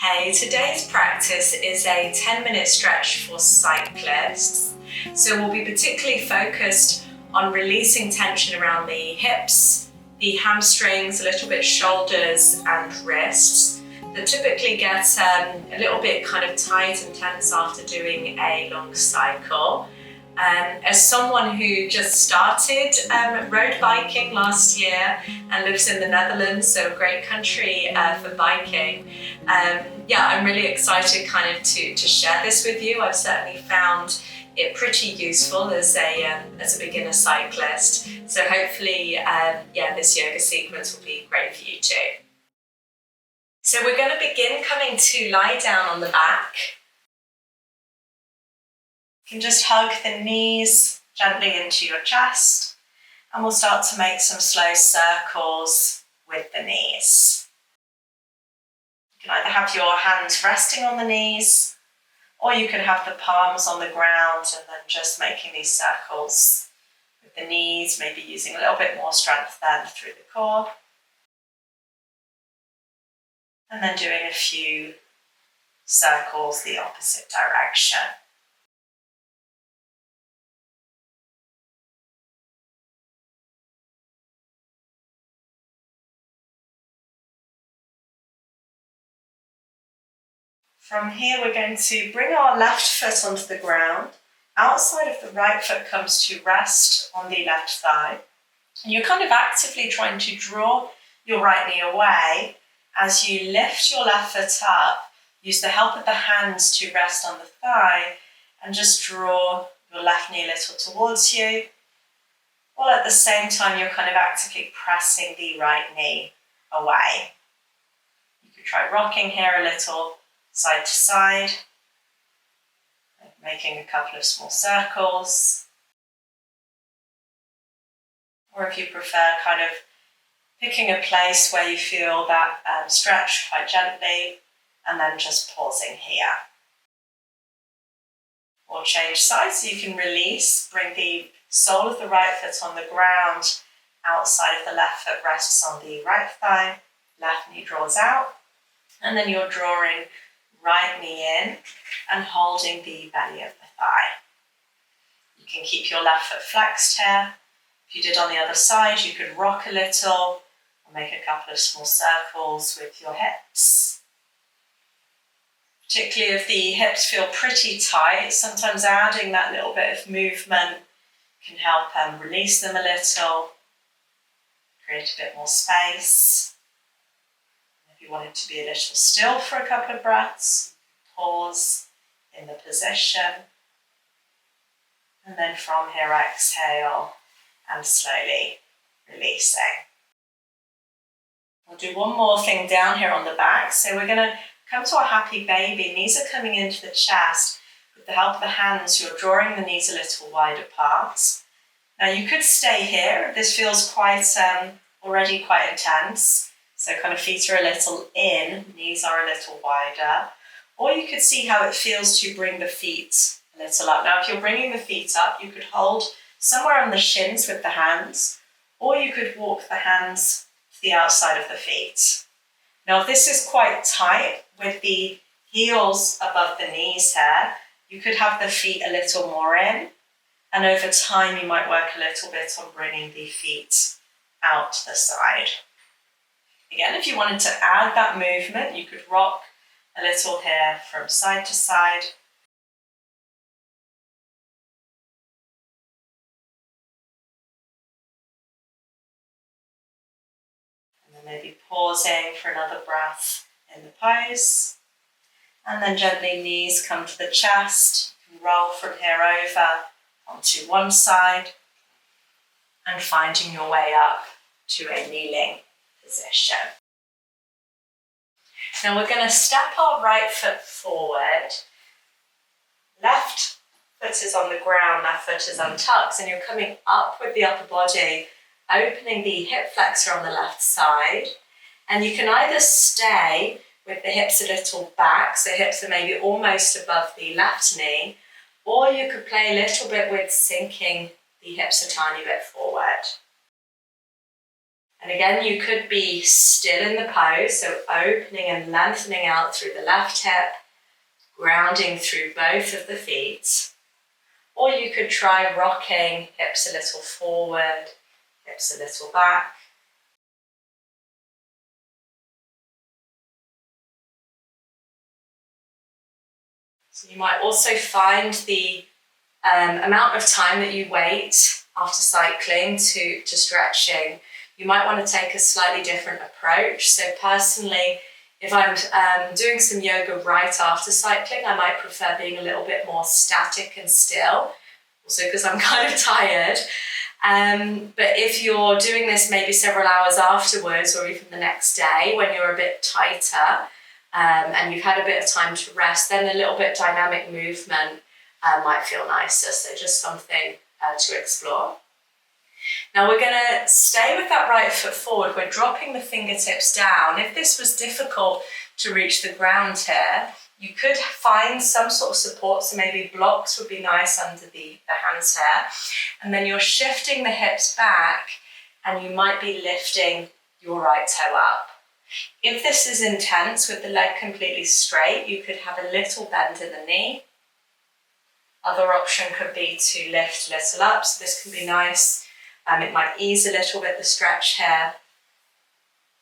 Hey, today's practice is a 10-minute stretch for cyclists. So we'll be particularly focused on releasing tension around the hips, the hamstrings, a little bit shoulders and wrists that typically get a little bit kind of tight and tense after doing a long cycle. As someone who just started road biking last year and lives in the Netherlands, so a great country for biking, I'm really excited kind of to share this with you. I've certainly found it pretty useful as a beginner cyclist. So hopefully, this yoga sequence will be great for you too. So we're going to begin coming to lie down on the back. You can just hug the knees gently into your chest, and we'll start to make some slow circles with the knees. You can either have your hands resting on the knees, or you could have the palms on the ground and then just making these circles with the knees, maybe using a little bit more strength then through the core. And then doing a few circles the opposite direction. From here, we're going to bring our left foot onto the ground. Outside of the right foot comes to rest on the left thigh. And you're kind of actively trying to draw your right knee away as you lift your left foot up. Use the help of the hands to rest on the thigh and just draw your left knee a little towards you, while at the same time you're kind of actively pressing the right knee away. You could try rocking here a little side to side, making a couple of small circles. Or if you prefer, kind of picking a place where you feel that stretch quite gently, and then just pausing here. Or change sides so you can release, bring the sole of the right foot on the ground, outside of the left foot rests on the right thigh, left knee draws out, and then you're drawing right knee in and holding the belly of the thigh. You can keep your left foot flexed here. If you did on the other side, you could rock a little or make a couple of small circles with your hips. Particularly if the hips feel pretty tight, sometimes adding that little bit of movement can help release them a little, create a bit more space. If you want it to be a little still for a couple of breaths, pause in the position, and then from here exhale and slowly releasing. We'll do one more thing down here on the back. So we're going to come to our happy baby. Knees are coming into the chest. With the help of the hands, you're drawing the knees a little wide apart. Now you could stay here if this feels quite already quite intense. So kind of feet are a little in, knees are a little wider. Or you could see how it feels to bring the feet a little up. Now if you're bringing the feet up, you could hold somewhere on the shins with the hands, or you could walk the hands to the outside of the feet. Now if this is quite tight with the heels above the knees here, you could have the feet a little more in, and over time you might work a little bit on bringing the feet out to the side. Again, if you wanted to add that movement, you could rock a little here from side to side. And then maybe pausing for another breath in the pose. And then gently knees come to the chest. You can roll from here over onto one side and finding your way up to a kneeling position. Now we're going to step our right foot forward. Left foot is on the ground, left foot is untucked, and you're coming up with the upper body, opening the hip flexor on the left side. And you can either stay with the hips a little back, so hips are maybe almost above the left knee, or you could play a little bit with sinking the hips a tiny bit forward. And again, you could be still in the pose, so opening and lengthening out through the left hip, grounding through both of the feet. Or you could try rocking, hips a little forward, hips a little back. So you might also find the amount of time that you wait after cycling to stretching. You might want to take a slightly different approach. So personally, if I'm doing some yoga right after cycling, I might prefer being a little bit more static and still, also because I'm kind of tired. But if you're doing this maybe several hours afterwards or even the next day when you're a bit tighter and you've had a bit of time to rest, then a little bit dynamic movement might feel nicer. So just something to explore. Now we're going to stay with that right foot forward. We're dropping the fingertips down. If this was difficult to reach the ground here, you could find some sort of support. So maybe blocks would be nice under the hands here. And then you're shifting the hips back and you might be lifting your right toe up. If this is intense with the leg completely straight, you could have a little bend in the knee. Other option could be to lift a little up. So this can be nice. It might ease a little bit the stretch here.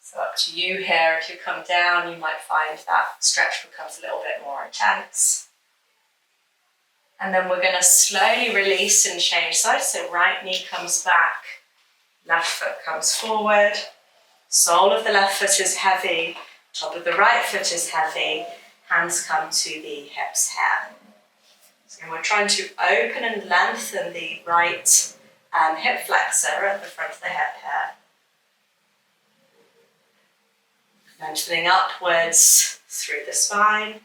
So up to you here. If you come down, you might find that stretch becomes a little bit more intense. And then we're going to slowly release and change sides. So right knee comes back, left foot comes forward. Sole of the left foot is heavy, top of the right foot is heavy. Hands come to the hips here. So we're trying to open and lengthen the right hip flexor at the front of the hip here. Lengthening upwards through the spine.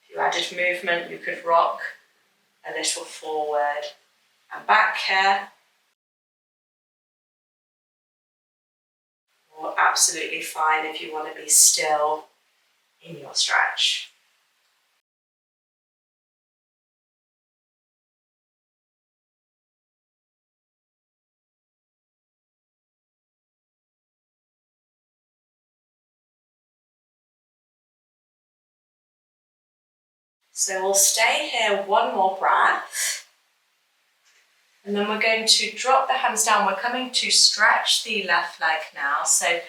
If you added movement, you could rock a little forward and back here. Or absolutely fine if you want to be still in your stretch. So we'll stay here one more breath. And then we're going to drop the hands down. We're coming to stretch the left leg now. So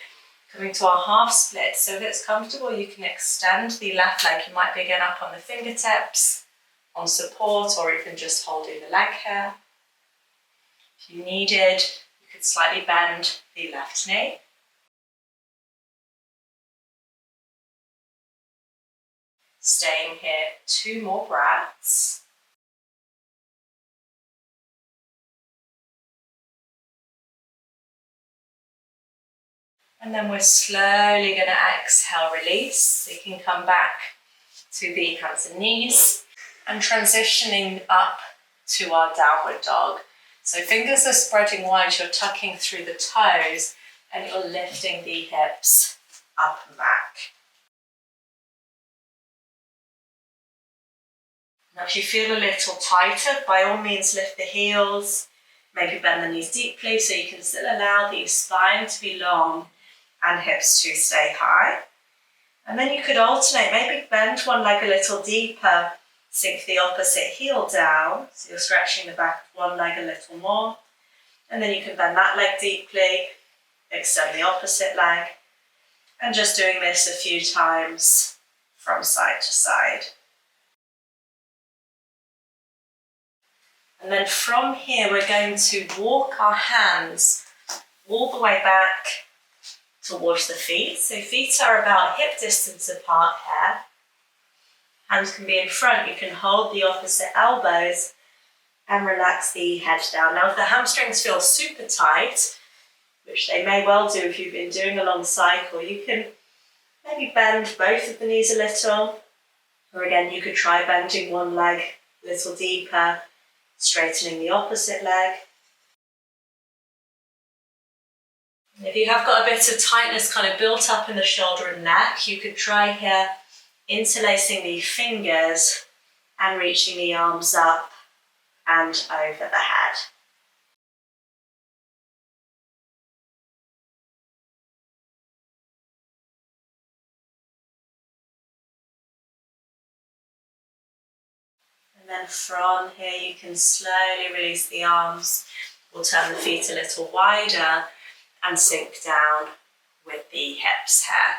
coming to our half split. So if it's comfortable, you can extend the left leg. You might begin up on the fingertips, on support, or even just holding the leg here. If you needed, you could slightly bend the left knee. Staying here, 2 more breaths. And then we're slowly going to exhale, release. So you can come back to the hands and knees and transitioning up to our downward dog. So fingers are spreading wide, you're tucking through the toes and you're lifting the hips up and back. Now if you feel a little tighter, by all means lift the heels, maybe bend the knees deeply so you can still allow the spine to be long and hips to stay high. And then you could alternate, maybe bend one leg a little deeper, sink the opposite heel down, so you're stretching the back of one leg a little more. And then you can bend that leg deeply, extend the opposite leg, and just doing this a few times from side to side. And then from here, we're going to walk our hands all the way back towards the feet. So feet are about hip distance apart here. Hands can be in front. You can hold the opposite elbows and relax the head down. Now, if the hamstrings feel super tight, which they may well do if you've been doing a long cycle, you can maybe bend both of the knees a little. Or again, you could try bending one leg a little deeper, straightening the opposite leg. And if you have got a bit of tightness kind of built up in the shoulder and neck, you could try here interlacing the fingers and reaching the arms up and over the head. then from here you can slowly release the arms. We'll turn the feet a little wider and sink down with the hips here.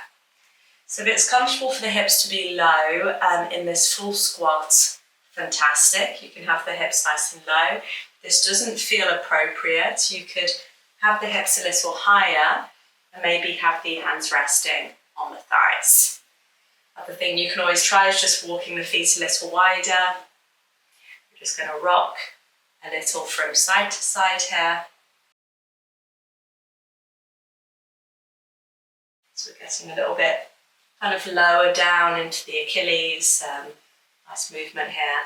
So if it's comfortable for the hips to be low in this full squat, fantastic. You can have the hips nice and low. This doesn't feel appropriate. You could have the hips a little higher and maybe have the hands resting on the thighs. Other thing you can always try is just walking the feet a little wider. We're just going to rock a little from side to side here. So we're getting a little bit kind of lower down into the Achilles. Nice movement here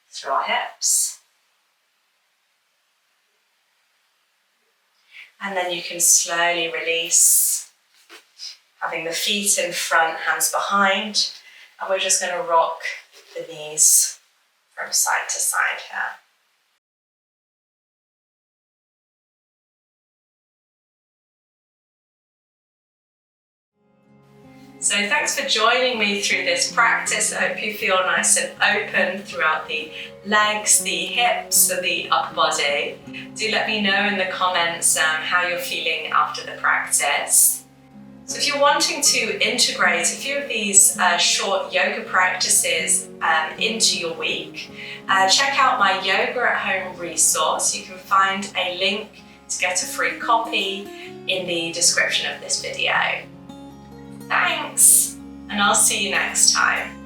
through our hips. And then you can slowly release, having the feet in front, hands behind. And we're just going to rock the knees from side to side here. So thanks for joining me through this practice. I hope you feel nice and open throughout the legs, the hips, and the upper body. Do let me know in the comments how you're feeling after the practice. So if you're wanting to integrate a few of these short yoga practices into your week, check out my Yoga at Home resource. You can find a link to get a free copy in the description of this video. Thanks, and I'll see you next time.